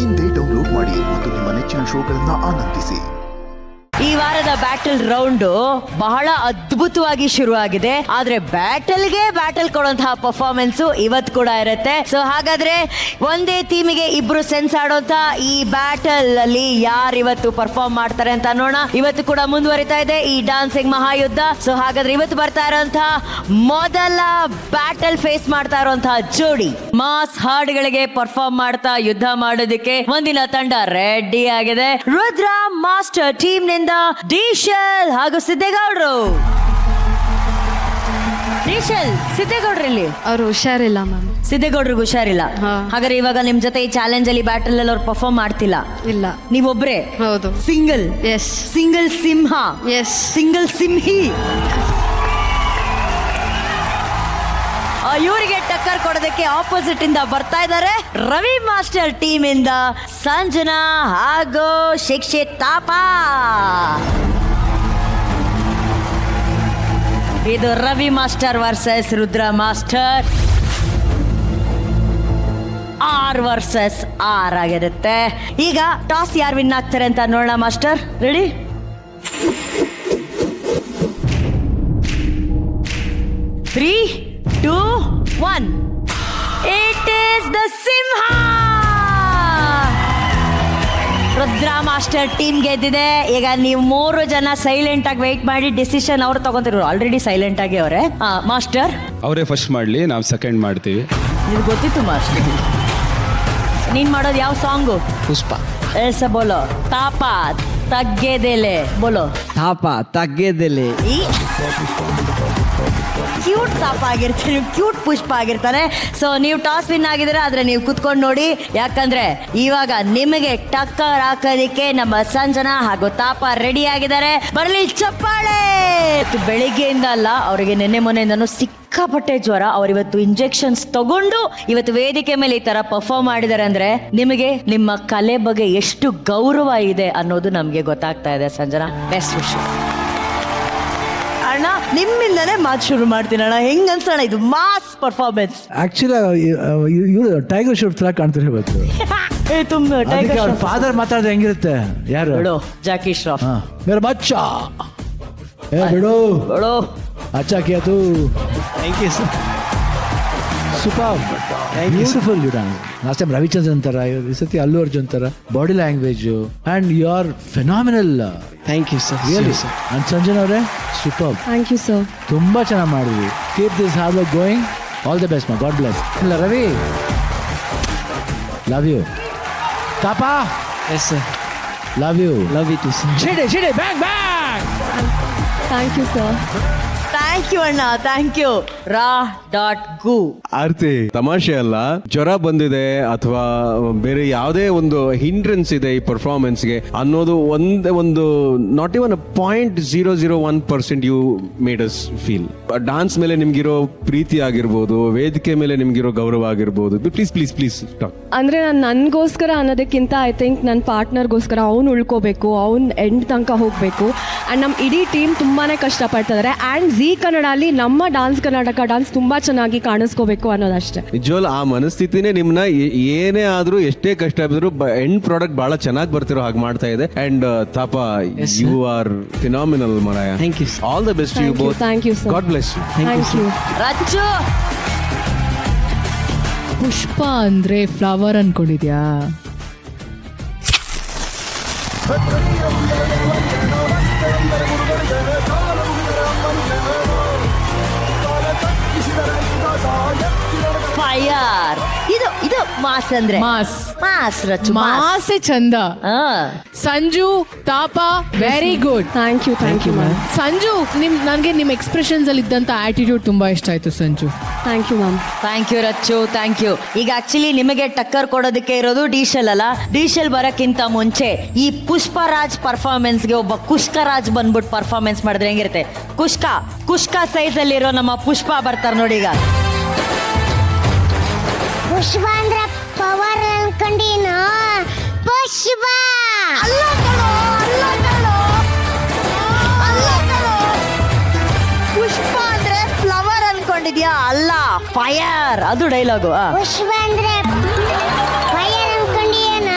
ಇಂದೇ ಡೌನ್ಲೋಡ್ ಮಾಡಿ ಮತ್ತು ನಿಮ್ಮ ನೆಚ್ಚಿನ ಶೋಗಳನ್ನ ಆನಂದಿಸಿ. ಈ ವಾರದ ಬ್ಯಾಟಲ್ ರೌಂಡ್ ಬಹಳ ಅದ್ಭುತವಾಗಿ ಶುರುವಾಗಿದೆ. ಆದ್ರೆ ಬ್ಯಾಟಲ್ ಕೊಡುವಂತಹ ಪರ್ಫಾರ್ಮೆನ್ಸ್ ಇವತ್ತು ಕೂಡ ಇರುತ್ತೆ. ಸೊ ಹಾಗಾದ್ರೆ ಒಂದೇ ಟೀಮಿಗೆ ಇಬ್ರು ಸೆನ್ಸ್ ಆಡುವಂತ ಈ ಬ್ಯಾಟಲ್ ಅಲ್ಲಿ ಯಾರು ಇವತ್ತು ಪರ್ಫಾರ್ಮ್ ಮಾಡ್ತಾರೆ ಅಂತ ನೋಡೋಣ. ಇವತ್ತು ಕೂಡ ಮುಂದುವರಿತಾ ಇದೆ ಈ ಡಾನ್ಸಿಂಗ್ ಮಹಾಯುದ್ಧ. ಸೊ ಹಾಗಾದ್ರೆ ಇವತ್ತು ಬರ್ತಾ ಇರುವಂತಹ ಮೊದಲ ಬ್ಯಾಟಲ್ ಫೇಸ್ ಮಾಡ್ತಾ ಇರುವಂತಹ ಜೋಡಿ ಮಾಸ್ ಹಾಡುಗಳಿಗೆ ಪರ್ಫಾರ್ಮ್ ಮಾಡ್ತಾ ಯುದ್ಧ ಮಾಡೋದಕ್ಕೆ ಮುಂದಿನ ತಂಡ ರೆಡಿ ಆಗಿದೆ. ರುದ್ರ ಮಾಸ್ಟರ್ ಟೀಮ್ ನಿಂದ ಡಿಶಲ್ ಹಾಗೂ ಸಿದ್ದೇಗೌಡರು. ಡಿಶಲ್, ಸಿದ್ದೇಗೌಡ್ರಲ್ಲಿ ಅವ್ರು ಹುಷಾರಿಲ್ಲ ಮ್ಯಾಮ್. ಸಿದ್ದೇಗೌಡ್ರಿಗೆ ಹುಷಾರಿಲ್ಲ. ಹಾಗಾದ್ರೆ ಇವಾಗ ನಿಮ್ ಜೊತೆ ಈ ಚಾಲೆಂಜ್ ಅಲ್ಲಿ ಬ್ಯಾಟಲ್ ಅಲ್ಲಿ ಅವ್ರು ಪರ್ಫಾರ್ಮ್ ಮಾಡ್ತಿಲ್ಲ. ಇಲ್ಲ, ನೀವೊಬ್ರೆ. ಹೌದು. ಸಿಂಗಲ್. ಎಸ್. ಸಿಂಗಲ್ ಸಿಂಹ. ಎಸ್. ಸಿಂಗಲ್ ಸಿಂಹಿ. ಇವರಿಗೆ ಟಕ್ಕರ್ ಕೊಡೋದಕ್ಕೆ ಆಪೋಸಿಟ್ ಇಂದ ಬರ್ತಾ ಇದ್ದಾರೆ ರವಿ ಮಾಸ್ಟರ್ ಟೀಮ್ ಇಂದ ಸಂಜನಾ ಹಾಗೂ ಶಿಕ್ಷಿತ್ ತಾಪಾ. ಇದು Ravi master versus Rudra master. R versus R ಆಗಿರುತ್ತೆ. ಈಗ ಟಾಸ್ ಯಾರು ವಿನ್ ಆಗ್ತಾರೆ ಅಂತ ನೋಡೋಣ. Master ready? 3, 2, 1. It is the Simha. Rudra master team ಗೆದ್ದಿದೆ. ಈಗ ನೀವು 3 ಜನ ಸೈಲೆಂಟ್ ಆಗಿ ವೆಯ್ಟ್ ಮಾಡಿ ಡಿಸಿಷನ್ ಅವ್ರು ತಗೊಂತಿರು. ಆಲ್ರೆಡಿ ಸೈಲೆಂಟ್ ಆಗಿ ಅವರೇ. ಮಾಸ್ಟರ್ ಅವರೇ ಫಸ್ಟ್ ಮಾಡ್ಲಿ, ನಾವು ಸೆಕೆಂಡ್ ಮಾಡ್ತೀವಿ. ಇದು ಗೊತ್ತಿತ್ತು ಮಾಸ್ಟರ್. ನೀನ್ ಮಾಡೋದು ಯಾವ ಸಾಂಗು? ಪುಷ್ಪ. ಎಲ್ಸ ಬೋಲೋ. ತಾಪ ತಗ್ಗೆದೆಲೆ ಬೋಲೋ. ತಾಪ ತಗ್ಗೆದೆಲೆ. ಕ್ಯೂಟ್ ತಾಪ ಆಗಿರ್ತಾರೆ, ಕ್ಯೂಟ್ ಪುಷ್ಪ ಆಗಿರ್ತಾನೆ. ಸೊ ನೀವು ಟಾಸ್ ವಿನ್ ಆಗಿದ್ರೆ ಆದ್ರೆ ನೀವು ಕುತ್ಕೊಂಡು ನೋಡಿ. ಯಾಕಂದ್ರೆ ಇವಾಗ ನಿಮಗೆ ಟಕ್ಕರ್ ಹಾಕೋದಿಕ್ಕೆ ನಮ್ಮ ಸಂಜನಾ ಹಾಗೂ ತಾಪ ರೆಡಿ ಆಗಿದ್ದಾರೆ. ಬರಲಿ ಚಪ್ಪಾಳೆ. ಬೆಳಿಗ್ಗೆಯಿಂದ ಅಲ್ಲ, ಅವರಿಗೆ ನಿನ್ನೆ ಮೊನ್ನೆಯಿಂದನೂ ಸಿಕ್ಕಾಪಟ್ಟೆ ಜ್ವರ. ಅವರಿವತ್ತು ಇಂಜೆಕ್ಷನ್ಸ್ ತಗೊಂಡು ಇವತ್ತು ವೇದಿಕೆ ಮೇಲೆ ಈ ತರ ಪರ್ಫಾರ್ಮ್ ಮಾಡಿದ್ದಾರೆ ಅಂದ್ರೆ ನಿಮಗೆ ನಿಮ್ಮ ಕಲೆ ಬಗ್ಗೆ ಎಷ್ಟು ಗೌರವ ಇದೆ ಅನ್ನೋದು ನಮ್ಗೆ ಗೊತ್ತಾಗ್ತಾ ಇದೆ. Sanjana, best wish. ಅಣ್ಣ ನಿಮ್ಮಿಂದನೇ ಮಾತು ಶುರು ಮಾಡ್ತೀನಿ ಅಣ್ಣ. ಹೆಂಗ್ ಅನ್ಸೋಣ ಇದು ಮಾಸ್ ಪರ್ಫಾರ್ಮೆನ್ಸ್? ಆಕ್ಚುಲಿ ಇವ್ರು ಟೈಗರ್ ಶ್ರಾಫ್ ತರ ಕಾಣ್ತಾರೆ ಇವತ್ತು. ಅವ್ರ ಫಾದರ್ ಮಾತಾಡಿದ್ರೆ ಹೆಂಗಿರುತ್ತೆ? ಯಾರು? ಬಿಡು, ಜಾಕಿ ಶ್ರಾಫ್. ಮೇರಾ ಬಚ್ಚಾ. ಬಿಡು ಬಿಡು. ಅಚ್ಚಾ ಕಿಯಾ ತೂ. Thank you sir. Super, beautiful. Last time Ravichandran ತರ, ಈ ಸತಿ ಅಲ್ಲು ಅರ್ಜುನ್ ತರ body language and you are phenomenal. Thank you sir. Really. And Sanjana ಅವರೇ ಸೂಪರ್. Thank you sir. ತುಂಬಾ ಚೆನ್ನಾಗಿ ಮಾಡಿದ್ವಿ. Keep this hard work going. All the best ಮಾ. God bless. ಇಲ್ಲ Ravi, love you. Thapa, yes sir. Love you. Love you too sir. ಶಿಡೆ bang bang. Thank you sir. Thank you ಅಣ್ಣ, thank you. ರಾ.ಗೂ. ಆರ್ತಿ, ತಮಾಷೆ ಅಲ್ಲ. ಜ್ವರ ಬಂದಿದೆ ಅಥವಾ ಬೇರೆ ಯಾವುದೇ ಒಂದು ಹಿಂಡ್ರೆನ್ಸ್ ಇದೆ ಈ ಪರ್ಫಾರ್ಮೆನ್ಸ್ಗೆ ಅನ್ನೋದು ಒಂದು not even 0.001% you made us feel. Dance ಮೇಲೆ ನಿಮ್ಗಿರೋ ಪ್ರೀತಿ ಆಗಿರ್ಬೋದು, ವೇದಿಕೆ ಮೇಲೆ ನಿಮ್ಗಿರೋ ಗೌರವ ಆಗಿರ್ಬೋದು. Please talk. ಅಂದ್ರೆ ನಾನು ನನಗೋಸ್ಕರ ಅನ್ನೋದಕ್ಕಿಂತ ಐ ಥಿಂಕ್ ನನ್ನ ಪಾರ್ಟ್ನರ್ಗೋಸ್ಕರ ಅವ್ನು ಉಳ್ಕೋಬೇಕು, ಅವ್ನು ಎಂಡ್ ತನಕ ಹೋಗಬೇಕು. ಆ್ಯಂಡ್ ನಮ್ಮ ಇಡೀ ಟೀಮ್ ತುಂಬಾ ಕಷ್ಟಪಡ್ತಿದ್ದಾರೆ. ಆ್ಯಂಡ್ ಜಿ ಕನ್ನಡ ಅಲ್ಲಿ ನಮ್ಮ ಡಾನ್ಸ್ ಕರ್ನಾಟಕ ಡಾನ್ಸ್ ತುಂಬಾ ಚೆನ್ನಾಗಿ ಕಾಣಿಸ್ಕೋಬೇಕು ಅನ್ನೋದಷ್ಟೇ. ನಿಜವಲ್ಲ, ಆ ಮನಸ್ಥಿತಿನೇ ನಿಮ್ನ ಏನೇ ಆದ್ರೂ ಎಷ್ಟೇ ಕಷ್ಟ ಬಿದ್ರು ಎಂಡ್ ಪ್ರಾಡಕ್ಟ್ ಬಹಳ ಚೆನ್ನಾಗಿ ಬರ್ತಿರೋ ಹಾಗೆ ಮಾಡ್ತಾ ಇದೆ. And Thapa, you are phenomenal ಮರಾಯ. Thank you. All the best you both. Thank you sir. God bless you. Thank you. Rachu, Pushpa ಅಂದ್ರೆ ಫ್ಲವರ್ ಅನ್ಕೊಂಡಿದ್ಯಾ? ಫೈರ್. ಇದು ಮಾಸ್ ಅಂದ್ರೆ ಮಾಸ್ ರಚ್ಚು. ಮಾಸೆ ಚಂದ. Sanju, Thapa, very good. Thank you ma'am. Sanju, ನನಗೆ ನಿಮ್ಮ ಎಕ್ಸ್ಪ್ರೆಷನ್ಸ್ ಅಲ್ಲಿ ಇದ್ದಂತ ಆಟಿಟ್ಯೂಡ್ ತುಂಬಾ ಇಷ್ಟ ಆಯ್ತು Sanju. Thank you ma'am. Thank you Rachu, thank you. ಈಗ ಆಕ್ಚುಲಿ ನಿಮಗೆ ಟಕ್ಕರ್ ಕೊಡೋದಕ್ಕೆ ಇರೋದು ಡಿಶಲ್ ಅಲ್ಲ. ಡಿಶಲ್ ಬರಕ್ಕಿಂತ ಮುಂಚೆ ಈ ಪುಷ್ಪರಾಜ್ ಪರ್ಫಾರ್ಮೆನ್ಸ್ಗೆ ಒಬ್ಬ ಕುಷ್ಕರಾಜ್ ಬಂದ್ಬಿಟ್ಟು ಪರ್ಫಾರ್ಮೆನ್ಸ್ ಮಾಡಿದ್ರೆ ಹೆಂಗಿರುತ್ತೆ? ಕುಷ್ಕ ಸೈಜ್ ಅಲ್ಲಿರೋ ನಮ್ಮ ಪುಷ್ಪ ಬರ್ತಾರೆ ನೋಡಿ. ಈಗ ಪುಷ್ಪ ಅಂದ್ರೆ ಪವರ್ ಅನ್ಕೊಂಡೀನ. ಪುಷ್ಪ ಪುಷ್ಪ ಅಂದ್ರೆ ಫ್ಲವರ್ ಅನ್ಕೊಂಡಿದ್ಯಾ? ಅಲ್ಲ, ಫೈರ್. ಅದು ಡೈಲಾಗು. ಪುಷ್ಪ ಅಂದ್ರೆ ಫೈರ್ ಅನ್ಕೊಂಡೀನ.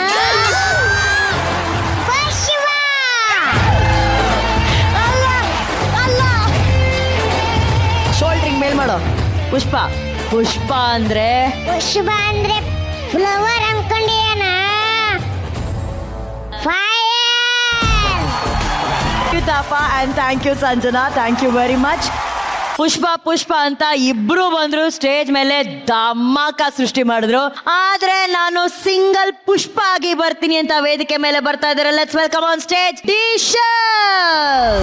ಪುಷ್ಪ ಪುಷ್ಪ ಅಂದ್ರೆ ಪುಷ್ಪ ಅಂದ್ರೆ ಫ್ಲವರ್ ಅನ್ಕೊಂಡಿಯೇನ fire Thapa and thank you Sanjana, thank you very much. Pushpa ಅಂತ ಇಬ್ರು ಬಂದ್ರು, ಸ್ಟೇಜ್ ಮೇಲೆ ಧಮಾಕ ಸೃಷ್ಟಿ ಮಾಡಿದ್ರು. ಆದ್ರೆ ನಾನು ಸಿಂಗಲ್ ಪುಷ್ಪ ಆಗಿ ಬರ್ತೀನಿ ಅಂತ ವೇದಿಕೆ ಮೇಲೆ ಬರ್ತಾ ಇದ್ದಾರೆ. Let's welcome on stage Dishal.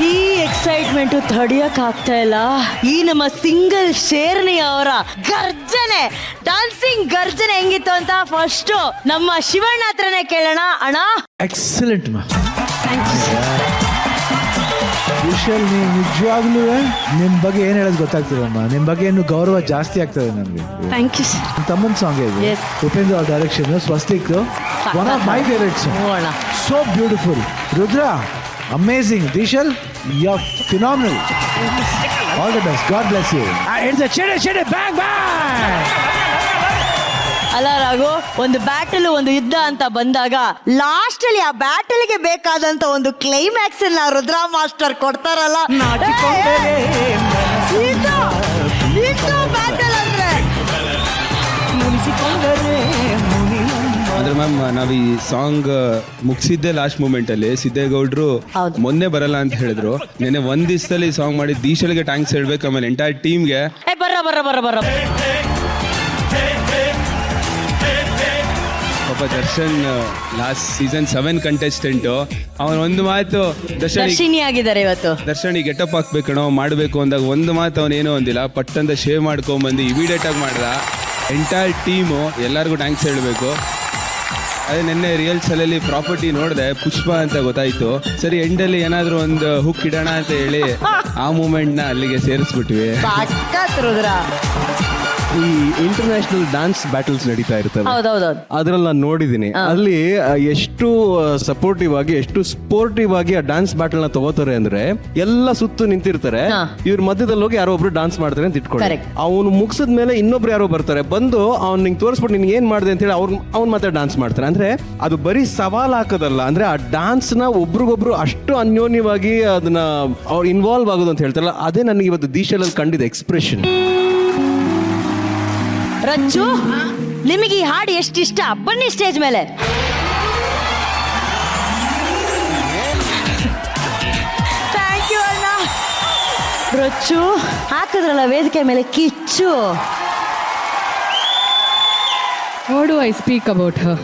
ಈ ಎಕ್ಸೈಟ್ಮೆಂಟ್ ತಡಿಯಕ್ ಆಗ್ತಾ ಇಲ್ಲ. ಈ ನಮ್ಮ ಸಿಂಗಲ್ ಶೇರ್ನಿ ಅವರ ಗರ್ಜನೆ, ಡಾನ್ಸಿಂಗ್ ಗರ್ಜನೆ ಹೆಂಗಿತ್ತು ಅಂತ ಫಸ್ಟ್ ನಮ್ಮ ಶಿವಣ್ಣ ಹತ್ರನೇ ಕೇಳೋಣ. ಅಣ್ಣ ಎಕ್ಸಲೆಂಟ್ ಮಾ. ವಿಶಾಲ್, ನೀವು ನಿಜವಾಗ್ಲೂ ನಿಮ್ಮ ಬಗ್ಗೆ ಏನು ಹೇಳೋದು ಗೊತ್ತಾಗ್ತದಮ್ಮ. ನಿಮ್ಮ ಬಗ್ಗೆ ಇನ್ನು ಗೌರವ ಜಾಸ್ತಿ ಆಗ್ತದೆ ನನಗೆ. Thank you sir. ತಮ್ಮನ ಸಾಂಗ್ ಇದೆ, Yes. ಉಪೇಂದ್ರ ಅವ್ರ direction, Swastik, one of my favourite song. ನೋಡೋಣ. So beautiful. Rudra, amazing. ದಿಶಲ್, you are phenomenal. All the best. God bless you. ಚೆಡೆ bang bang. ಅಲ್ಲ ರಾಘು, ಒಂದು ಬ್ಯಾಟಲ್, ಒಂದು ಯುದ್ಧ ಅಂತ ಬಂದಾಗ ಲಾಸ್ಟ್ ಅಲ್ಲಿ ಆ ಬ್ಯಾಟಲ್ಗೆ ಬೇಕಾದಂತ ಒಂದು ಕ್ಲೈಮ್ಯಾಕ್ಸ್ ಅನ್ನ ರುದ್ರ ಮಾಸ್ಟರ್ ಕೊಡ್ತಾರಲ್ಲ. ಬ್ಯಾಟಲ್ ಅಂದ್ರೆ ಅಂದ್ರೆ ಮ್ಯಾಮ್, ನಾವು ಈ ಸಾಂಗ್ ಮುಗಿಸಿದ್ದೆ ಲಾಸ್ಟ್ ಮೂಮೆಂಟ್ ಅಲ್ಲಿ. ಸಿದ್ದೇಗೌಡರು ಹೌದು. ಮೊನ್ನೆ ಬರಲ್ಲ ಅಂತ ಹೇಳಿದ್ರು. ನೆನ್ನೆ ಒಂದ್ ದಿವಸದಲ್ಲಿ ಸಾಂಗ್ ಮಾಡಿ ದೀಶಲ್ಗೆ ಟ್ಯಾಂಕ್ಸ್ ಹೇಳ್ಬೇಕು, ಆಮೇಲೆ ಎಂಟೈರ್ ಟೀಮ್ಗೆ. ಬರ್ರ ಪಾಪ ದರ್ಶನ್ ಲಾಸ್ಟ್ ಸೀಸನ್ 7 ಕಂಟೆಸ್ಟೆಂಟು. ಅವನ ಒಂದು ಮಾತು ದರ್ಶಿನಿ ಆಗಿದ್ದಾರೆ ಇವತ್ತು. ದರ್ಶನಿಗೆ ಗೆಟಪ್ ಹಾಕ್ಬೇಕಣೋ ಮಾಡಬೇಕು ಅಂದಾಗ ಒಂದು ಮಾತು ಅವನೇನೋ ಒಂದಿಲ್ಲ, ಪಟ್ಟಂತ ಶೇವ್ ಮಾಡ್ಕೊಂಬಂದು ಇಮಿಡಿಯೇಟ್ ಆಗಿ ಮಾಡ್ದ. ಎಂಟೈರ್ ಟೀಮು ಎಲ್ಲರಿಗೂ ಟ್ಯಾಂಕ್ಸ್ ಹೇಳಬೇಕು. ಅದೇ ನಿನ್ನೆ ರಿಯಲ್ಸಲ್ಲಿ ಪ್ರಾಪರ್ಟಿ ನೋಡಿದೆ, ಪುಷ್ಪ ಅಂತ ಗೊತ್ತಾಯ್ತು. ಸರಿ, ಎಂಡಲ್ಲಿ ಏನಾದರೂ ಒಂದು ಹುಕ್ ಇಡೋಣ ಅಂತ ಹೇಳಿ ಆ ಮೂಮೆಂಟ್ನ ಅಲ್ಲಿಗೆ ಸೇರಿಸ್ಬಿಟ್ವಿ. ಸಾಕಾತ್ ರುದ್ರ. ಈ ಇಂಟರ್ನ್ಯಾಷನಲ್ ಡ್ಯಾನ್ಸ್ ಬ್ಯಾಟಲ್ಸ್ ನಡೀತಾ ಇರ್ತವೆ, ಹೌದೌದು. ಅದ್ರಲ್ಲಿ ನಾನು ನೋಡಿದ್ದೀನಿ. ಅಲ್ಲಿ ಎಷ್ಟು ಸಪೋರ್ಟಿವ್ ಆಗಿ, ಎಷ್ಟು ಸ್ಪೋರ್ಟಿವ್ ಆಗಿ ಆ ಡ್ಯಾನ್ಸ್ ಬ್ಯಾಟಲ್ ನ ತಗೋತಾರೆ ಅಂದ್ರೆ, ಎಲ್ಲ ಸುತ್ತು ನಿಂತಿರ್ತಾರೆ, ಇವ್ರ ಮಧ್ಯದಲ್ಲಿ ಹೋಗಿ ಯಾರೋ ಒಬ್ರು ಡ್ಯಾನ್ಸ್ ಮಾಡ್ತಾರೆ ಅಂತ ಇಟ್ಕೊಳ್ಳಿ. Correct. ಅವನು ಮುಗಿಸಿದ ಮೇಲೆ ಇನ್ನೊಬ್ರು ಯಾರೋ ಬರ್ತಾರೆ, ಬಂದು ಅವ್ನು ನಿಂಗೆ ತೋರಿಸ್ಬಿಟ್ಟು ನಿನ್ಗೆ ಏನ್ ಮಾಡಿದೆ ಅಂತ ಹೇಳಿ ಅವ್ನು ಮತ್ತೆ ಡ್ಯಾನ್ಸ್ ಮಾಡ್ತಾರೆ. ಅಂದ್ರೆ ಅದು ಬರೀ ಸವಾಲ್ ಹಾಕೋದಲ್ಲ, ಅಂದ್ರೆ ಆ ಡ್ಯಾನ್ಸ್ ನ ಒಬ್ರಿಗೊಬ್ರು ಅಷ್ಟು ಅನ್ಯೋನ್ಯವಾಗಿ ಅದನ್ನ ಅವ್ರು ಇನ್ವಾಲ್ವ್ ಆಗೋದು ಅಂತ ಹೇಳ್ತಾರಲ್ಲ, ಅದೇ ನನಗೆ ಇವತ್ತು ದೀಶಲಲ್ಲಿ ಕಂಡಿದ್ದ ಎಕ್ಸ್ಪ್ರೆಷನ್. ರಚ್ಚು, ನಿಮಗೆ ಈ ಹಾಡು ಎಷ್ಟಿಷ್ಟ? ಬನ್ನಿ ಸ್ಟೇಜ್ ಮೇಲೆ. ಥ್ಯಾಂಕ್ ಯು ಅಣ್ಣ. ರಚ್ಚು ಹಾಕಿದ್ರಲ್ಲ ವೇದಿಕೆ ಮೇಲೆ ಕಿಚ್ಚು. What do I speak about her?